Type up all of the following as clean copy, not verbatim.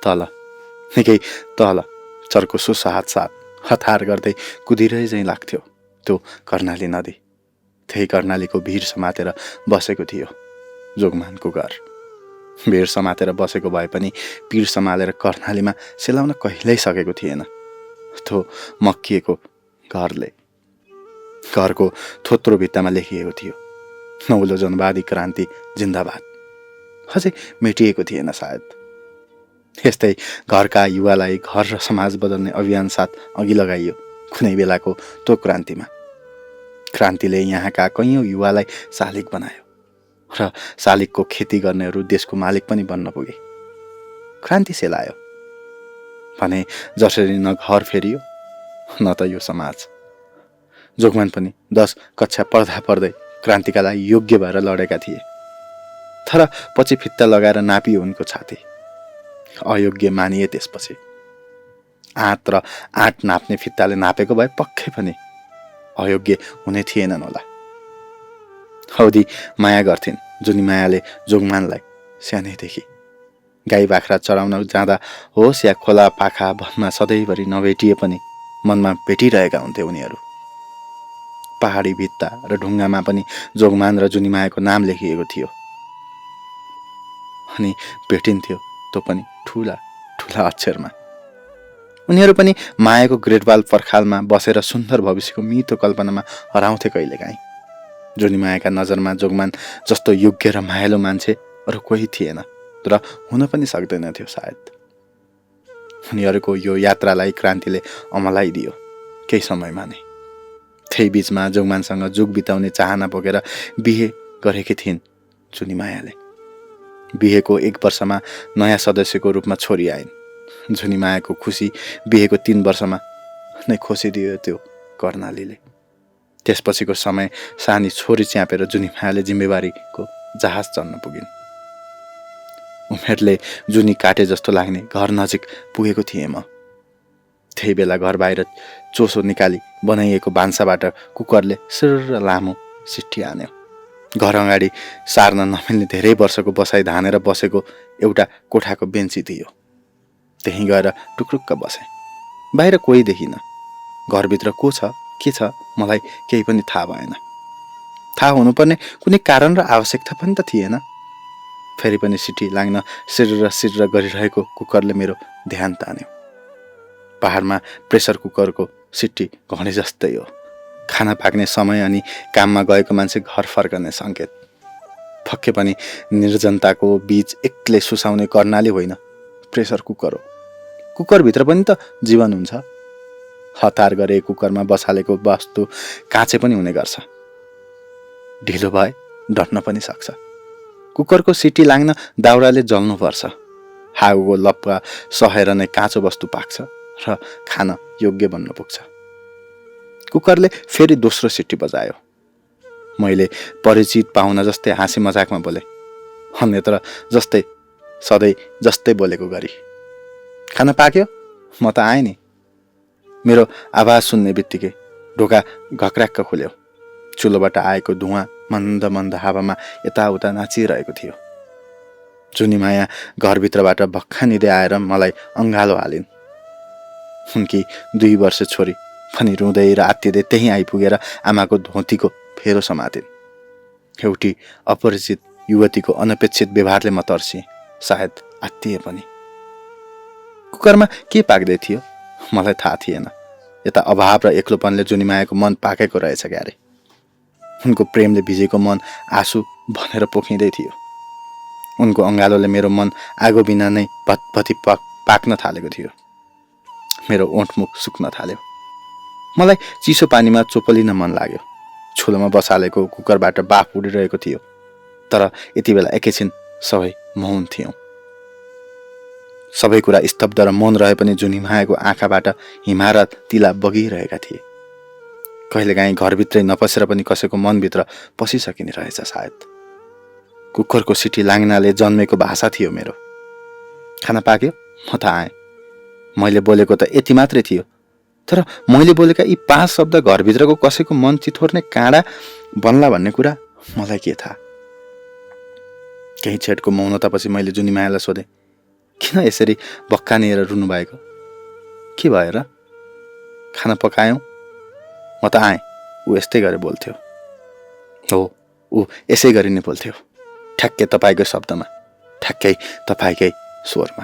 तल निकै तल चर्को सुसाथ साथ हतार गर्दै कुदिरै चाहिँ लाग्थ्यो त्यो कर्णाली नदी। त्यही कर्णालीको भिर समातेर बसेको थियो जोगमानको घर। भिर समातेर बसेको भए पनि पिर सम्हालेर कर्णालीमा सेलाउन कहिल्यै सकेको थिएन त्यो मक्किएको घरले। घरको थोत्रो भित्तामा लेखिएको थियो नौलो जनवादी क्रान्ति जिन्दाबाद। अझै मेटिएको थिएन सायद। यस्तै घरका युवालाई घर र समाज बदल्ने अभियान साथ अघि लगाइयो कुनै बेलाको त्यो क्रान्तिमा। क्रान्तिले यहाँका कैयौँ युवालाई शालिक बनायो र शालिकको खेती गर्नेहरू देशको मालिक पनि बन्न पुगे। क्रान्ति सेलायो भने जसरी न घर फेरियो न त यो समाज। जोगमान पनि 10 कक्षा पढ्दा पढ्दै क्रान्तिका लागि योग्य भएर लडेका थिए। तर पछि फित्ता लगाएर नापियो उनको छाती। अयोग्य मानिए त्यसपछि। आँट र आँट नाप्ने फित्ताले नापेको भए पक्कै पनि अयोग्य हुने थिएनन् होला। औधी माया गर्थिन् जुनी मायाले जोगमानलाई सानैदेखि। गाई बाख्रा चराउन जाँदा होस् या खोला पाखा वनमा सधैँभरि नभेटिए पनि मनमा भेटिरहेका हुन्थे उनीहरू। पहाडी भित्ता र ढुङ्गामा पनि जोगमान र जुनीमायाको नाम लेखिएको थियो। अनि भेटिन्थ्यो त्यो पनि ठुला ठुला अक्षरमा। उनीहरू पनि मायाको ग्रेटवाल पर्खालमा बसेर सुन्दर भविष्यको मिठो कल्पनामा हराउँथे कहिलेकाहीँ। जुनीमायाका नजरमा जोगमान जस्तो योग्य र मायालु मान्छे अरू कोही थिएन र हुन पनि सक्दैन थियो सायद। उनीहरूको यो यात्रालाई क्रान्तिले अमलाइदियो केही समयमा नै। त्यही बीचमा जोगमानसँग जुग बिताउने चाहना बोकेर बिहे गरेकी थिइन् जुनीमायाले। बिहेको 1 वर्षमा नयाँ सदस्यको रूपमा छोरी आइन्। जुनीमायाको खुसी बिहेको 3 वर्षमा नै खोसिदियो त्यो कर्णालीले। त्यसपछिको समय सानी छोरी च्यापेर जुनीमायाले जिम्मेवारीको जहाज चल्न पुगिन्। उमेरले जुनी काटे जस्तो लाग्ने घर नजिक पुगेको थिएँ म। त्यही बेला घर बाहिर चोसो निकाली बनाइएको भान्साबाट कुकरले सिर लामो सिट्ठी हान्यो। घर अगाडि सार्न नमिल्ने धेरै वर्षको बसाइ धानेर बसेको एउटा कोठाको बेन्ची थियो। त्यहीँ गएर टुक्रुक्क बसेँ। बाहिर कोही देखिन। घरभित्र को छ के छ मलाई केही पनि थाहा भएन। थाहा हुनुपर्ने कुनै कारण र आवश्यकता पनि त थिएन। फेरि पनि सिटी लाग्न सिर गरिरहेको कुकरले मेरो ध्यान तान्यो। पहाडमा प्रेसर कुकरको सिट्टी घडी जस्तै हो। खाना पाक्ने समय अनि काममा गएको मान्छे घर फर्कने सङ्केत। पक्कै पनि निर्जनताको बीच एक्लै सुसाउने कर्णाली होइन प्रेसर कुकर हो। कुकरभित्र पनि त जीवन हुन्छ। हतार गरे कुकरमा बसालेको वस्तु काँचे पनि हुने गर्छ। ढिलो भए डट्न पनि सक्छ। कुकरको सिटी लाग्न दाउराले जल्नुपर्छ। हागोको लप्पा सहेर नै काँचो वस्तु पाक्छ र खान योग्य बन्न पुग्छ। कुकरले फेरि दोस्रो सिटी बजायो। मैले परिचित पाहुना जस्तै हाँसी मजाकमा बोले। अन्यत्र जस्तै सधैँ जस्तै बोलेको गरी। खाना पाक्यो? म त आएँ नि। मेरो आवाज सुन्ने बित्तिकै ढोका घक्राक्क खुल्यो। चुलोबाट आएको धुवाँ मन्द मन्द हावामा यताउता नाचिरहेको थियो। जुनीमाया घरभित्रबाट भक्खानिँदै आएर मलाई अँगालो हालिन्। उनकी 2 वर्ष छोरी पनि रुँदै र आत्तिँदै त्यहीँ आइपुगेर आमाको धोतीको फेरो समातिन्। एउटी अपरिचित युवतीको अनपेक्षित व्यवहारले म तर्सिएँ। सायद आत्तिए पनि। कुकरमा के पाक्दै थियो मलाई थाहा थिएन। यता अभाव र एक्लोपनले जुनीमायाको मन पाकेको रहेछ क्यारे। उनको प्रेमले भिजेको मन आँसु भनेर पोखिँदै थियो। उनको अँगालोले मेरो मन आगो बिना नै भतभती पाक्न थालेको थियो। मेरो ओठमुख सुक्न थाल्यो। मलाई चिसो पानीमा चोपलिन मन लाग्यो। छुलोमा बसालेको कुकरबाट बाफ उडिरहेको थियो। तर यति बेला एकैछिन सबै मौन थियौँ। सबै कुरा स्तब्ध र मौन रहे पनि जुनीमायाको आँखाबाट हिमा र तिला बगिरहेका थिए। कहिलेकाहीँ घरभित्रै नपसेर पनि कसैको मनभित्र पसिसकिने रहेछ सायद। कुकरको सिटी लाग्नाले जन्मेको भाषा थियो मेरो। खाना पाक्यो? म त आएँ। मैले बोलेको त यति मात्रै थियो। तर मैले बोलेका यी 5 शब्द घरभित्रको कसैको मन चिथोर्ने काँडा बन्ला भन्ने कुरा मलाई के थाहा। केही छेडको मौनतापछि मैले जुनीमायालाई सोधेँ, किन यसरी बक्कानिएर रुनुभएको? के भयो र? खाना पकायौँ? म त आएँ। ऊ यस्तै गरी बोल्थ्यो। हो, ऊ यसै गरी नै बोल्थ्यो। ठ्याक्कै तपाईँको शब्दमा, ठ्याक्कै तपाईँकै स्वरमा।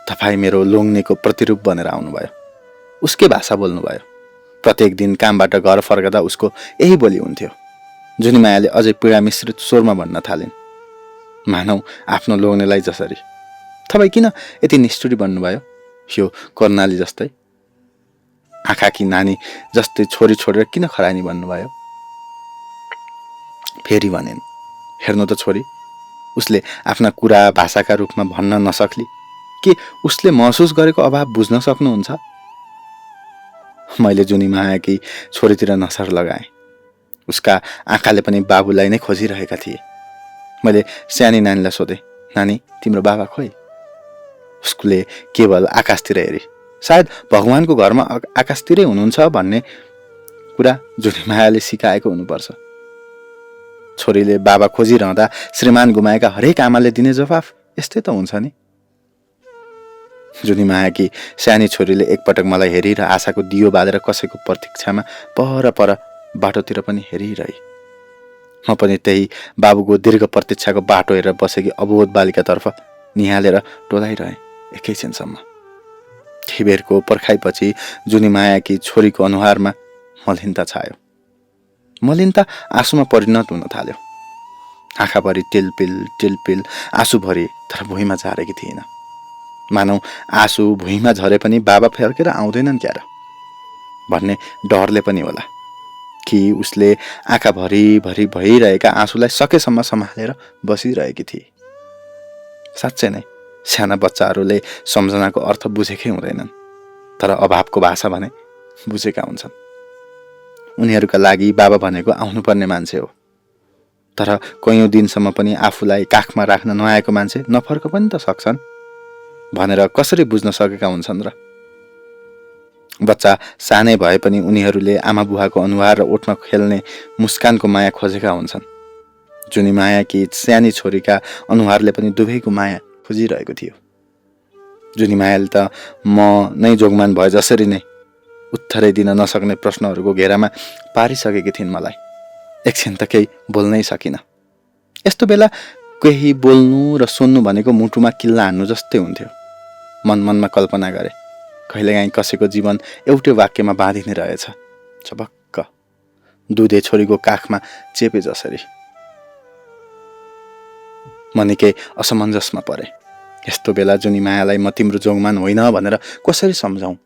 तपाईँ मेरो लोग्नेको प्रतिरूप बनेर आउनुभयो। उसकै भाषा बोल्नुभयो। प्रत्येक दिन कामबाट घर फर्कदा उसको यही बोली हुन्थ्यो। जुनीमायाले अझै पीडा मिश्रित स्वरमा भन्न थालिन्, मानौ आफ्नो लोग्नेलाई जसरी। तपाईँ किन यति निष्ठुरी बन्नुभयो? यो कर्णाली जस्तै, आँखाकी नानी जस्तै छोरी छोडेर किन खरानी बन्नुभयो? फेरि भनिन्, हेर्नु त छोरी, उसले आफ्ना कुरा भाषाका रूपमा भन्न नसक्ली के उसले महसुस गरेको अभाव बुझ्न सक्नुहुन्छ? मैले जुनीमायाकी छोरीतिर नजर लगाएँ। उसका आँखाले पनि बाबुलाई नै खोजिरहेका थिए। मैले सानी नानीलाई सोधेँ, नानी तिम्रो बाबा खोइ? उसले केवल आकाशतिर हेरी। सायद भगवानको घरमा आकाशतिरै हुनुहुन्छ भन्ने कुरा जुनीमायाले सिकाएको हुनुपर्छ। छोरीले बाबा खोजिरहँदा श्रीमान गुमाएका हरेक आमाले दिने जवाफ यस्तै त हुन्छ नि। जुनीमायाकी सानी छोरीले एकपटक मलाई हेरी र आशाको दियो बालेर कसैको प्रतीक्षामा पर पर बाटोतिर पनि हेरिरहे। म पनि त्यही बाबुको दीर्घ प्रतीक्षाको बाटो हेरेर बसेकी अबोध बालिकातर्फ निहालेर टोलाइरहेँ एकैछिनसम्म। केही बेरको पर्खाइपछि जुनीमायाकी छोरीको अनुहारमा मलिनता छायो। मलिनता आँसुमा परिणत हुन थाल्यो। आँखाभरि टिलपिल टिलपिल आँसु भरे, तर भुइँमा झारेकी थिएन। मानौ आँसु भुइँमा झरे पनि बाबा फर्केर आउँदैनन् क्यार भन्ने डरले पनि होला कि उसले आँखाभरि भरि भइरहेका आँसुलाई सकेसम्म सम्हालेर बसिरहेकी थिए। साँच्चै नै साना बच्चाहरूले सम्झनाको अर्थ बुझेकै हुँदैनन्, तर अभावको भाषा भने बुझेका हुन्छन्। उनीहरूका लागि बाबा भनेको आउनुपर्ने मान्छे हो, तर कैयौँ दिनसम्म पनि आफूलाई काखमा राख्न नआएको मान्छे नफर्क पनि त सक्छन् भनेर कसरी बुझ्न सकेका हुन्छन् र? बच्चा सानै भए पनि उनीहरूले आमा बुवाको अनुहार र ओठमा खेल्ने मुस्कानको माया खोजेका हुन्छन्। जुनीमायाकी सानी छोरीका अनुहारले पनि दुवैको माया खोजिरहेको थियो। जुनीमायाले त म नै जोगमान भए जसरी नै उत्तरै दिन नसक्ने प्रश्नहरूको घेरामा पारिसकेकी थिइन् मलाई। एकछिन त केही बोल्नै सकिनँ। यस्तो बेला केही बोल्नु र सुन्नु भनेको मुटुमा किल्ला हान्नु जस्तै हुन्थ्यो। मनमनमा कल्पना गरे, कहिलेकाहीँ कसैको जीवन एउटै वाक्यमा बाँधिने रहेछ, झपक्क दुधे छोरीको काखमा चेपे जसरी। म निकै असमञ्जसमा परे। यस्तो बेला जुनीमायालाई म तिम्रो जोगमान होइन भनेर कसरी सम्झाउँ?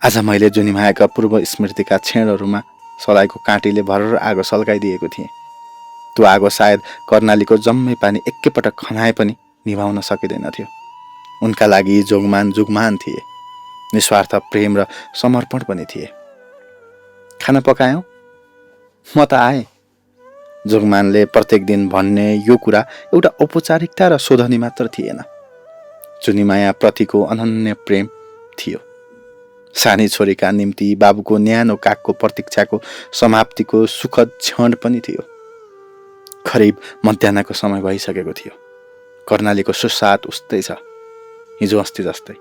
आज मैले जुनीमायाका पूर्व स्मृतिका छेडहरूमा सलाइको काँटीले भरर आगो सल्काइदिएको थिएँ। त्यो आगो सायद कर्णालीको जम्मै पानी एकैपटक खनाए पनि निभाउन सकिँदैन थियो। उनका लागि जोगमान जुगमान थिए, निस्वार्थ प्रेम र समर्पण पनि थिए। खाना पकायौँ? म त आएँ। जोगमानले प्रत्येक दिन भन्ने यो कुरा एउटा औपचारिकता र शोधनी मात्र थिएन, जुनीमाया प्रतिको अनन्य प्रेम थियो। सानी छोरीका निम्ति बाबुको न्यानो काखको प्रतीक्षाको समाप्तिको सुखद क्षण पनि थियो। करिब मध्याहको समय भइसकेको थियो। कर्णालीको सुसाद उस्तै छ, हिजो अस्ति जस्तै।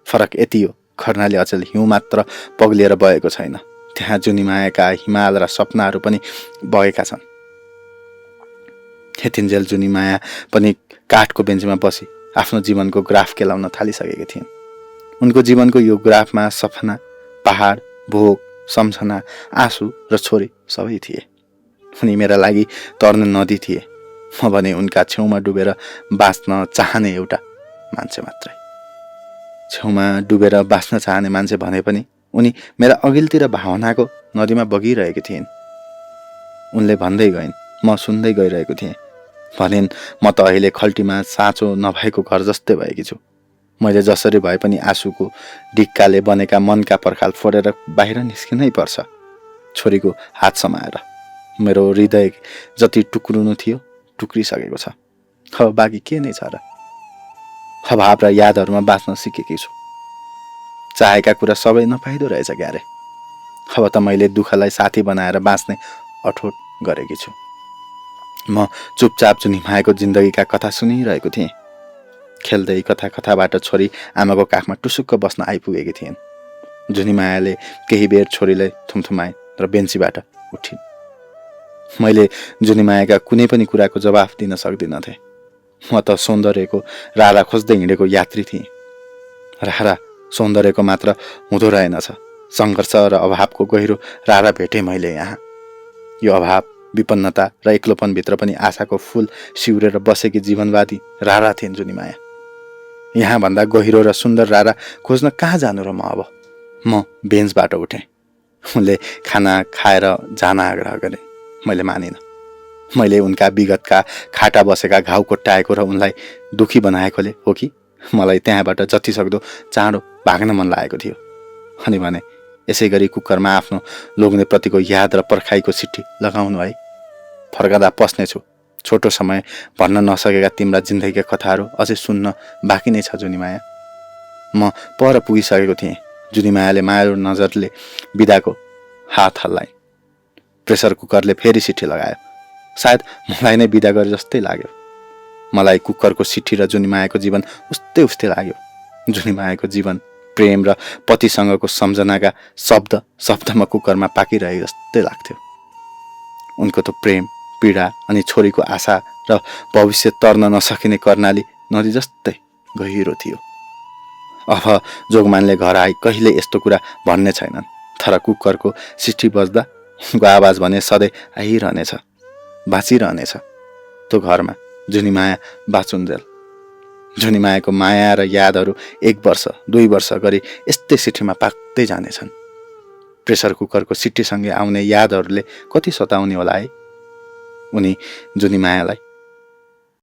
फरक यति हो, कर्णाली अचेल हिउँ मात्र पग्लिएर बगेको छैन, त्यहाँ जुनीमायाका हिमाल र सपनाहरू पनि बगेका छन्। यतिन्जेल जुनीमाया पनि काठको बेन्चमा बसी आफ्नो जीवनको ग्राफ केलाउन थालिसकेकी थिइन्। उनको जीवनको यो ग्राफमा सपना, पहाड, भोग, सम्झना, आँसु र छोरी सबै थिए। उनी मेरा लागि तर्ने नदी थिए, म भने उनका छेउमा डुबेर बाँच्न चाहने एउटा मान्छे मात्रै। छेउमा डुबेर बाँच्न चाहने मान्छे भने पनि उनी मेरा अघिल्तिर भावनाको नदीमा बगिरहेकी थिइन्। उनले भन्दै गइन्, म सुन्दै गइरहेको थिएँ। भनिन्, म त अहिले खल्टीमा साँचो नभएको घर जस्तै भएकी छु। मैले जसरी भए पनि आँसुको ढिक्काले बनेका मनका पर्खाल फोडेर बाहिर निस्किनै पर्छ। छोरीको हात समाएर मेरो हृदय जति टुक्रिनु थियो टुक्रिसकेको छ। अब बाँकी के नै छ र? अभाव र यादहरूमा बाँच्न सिकेकी छु। चाहेका कुरा सबै नपाइदो रहेछ क्यारे। अब त मैले दुःखलाई साथी बनाएर बाँच्ने अठोट गरेकी छु। म चुपचाप जुनीमायाको जिन्दगीका कथा सुनिरहेको थिएँ। खेल्दै कथा कथाबाट छोरी आमाको काखमा टुसुक्क बस्न आइपुगेकी थिइन्। जुनीमायाले केही बेर छोरीलाई थुमथुमाए र बेन्चीबाट उठिन्। मैले जुनीमायाका कुनै पनि कुराको जवाफ दिन सक्दिनथेँ। म त सौन्दर्यको रारा खोज्दै हिँडेको यात्री थिएँ। रारा सौन्दर्यको मात्र हुँदो रहेनछ, सङ्घर्ष र अभावको गहिरो रारा भेटेँ मैले यहाँ। यो अभाव, विपन्नता र एक्लोपनभित्र पनि आशाको फुल सिउरेर बसेकी जीवनवादी रारा थिइन् जुनीमाया। यहाँभन्दा गहिरो र सुन्दर रारा खोज्न कहाँ जानु र म अब? म बेन्चबाट उठेँ। उनले खाना खाएर जान आग्रह गरे। मैले मानिनँ। मैले उनका विगतका खाटा बसेका घाउ कोट्टाएको र उनलाई दुखी बनाएकोले हो कि मलाई त्यहाँबाट जतिसक्दो चाँडो भाग्न मन लागेको थियो। अनि भने, यसै गरी कुकरमा आफ्नो लोग्नेप्रतिको याद र पर्खाइको चिठी लगाउनु है। फर्कदा पस्नेछु। छोटो समय भन्न नसकेका तिम्रा जिन्दगीका कथाहरू अझै सुन्न बाँकी नै छ जुनीमाया। म पर पुगिसकेको थिएँ। जुनीमायाले मायालु नजरले बिदाको हात हल्लाए। प्रेसर कुकरले फेरि सिटी लगायो। सायद मलाई नै बिदा गरे जस्तै लाग्यो। मलाई कुकरको सिटी र जुनीमायाको जीवन उस्तै उस्तै लाग्यो। जुनीमायाको जीवन प्रेम र पतिसँगको सम्झनाका शब्दमा कुकरमा पाकिरहे जस्तै लाग्थ्यो। उनको त प्रेम, पीडा अनि छोरीको आशा र भविष्य तर्न नसकिने कर्णाली नदी जस्तै गहिरो थियो। अब जोगमानले घर आई कहिले यस्तो कुरा भन्ने छैनन्, तर कुकरको सिटी बज्दा उनको आवाज भने सधैँ आइरहनेछ, बाँचिरहनेछ त्यो घरमा। जुनीमाया बाँचुन्जेल। जुनीमायाको माया र यादहरू 1 वर्ष 2 वर्ष गरी यस्तै सिटीमा पाक्दै जानेछन्। प्रेसर कुकरको सिटीसँगै आउने यादहरूले कति सताउने होला है। उनी जुनीमायालाई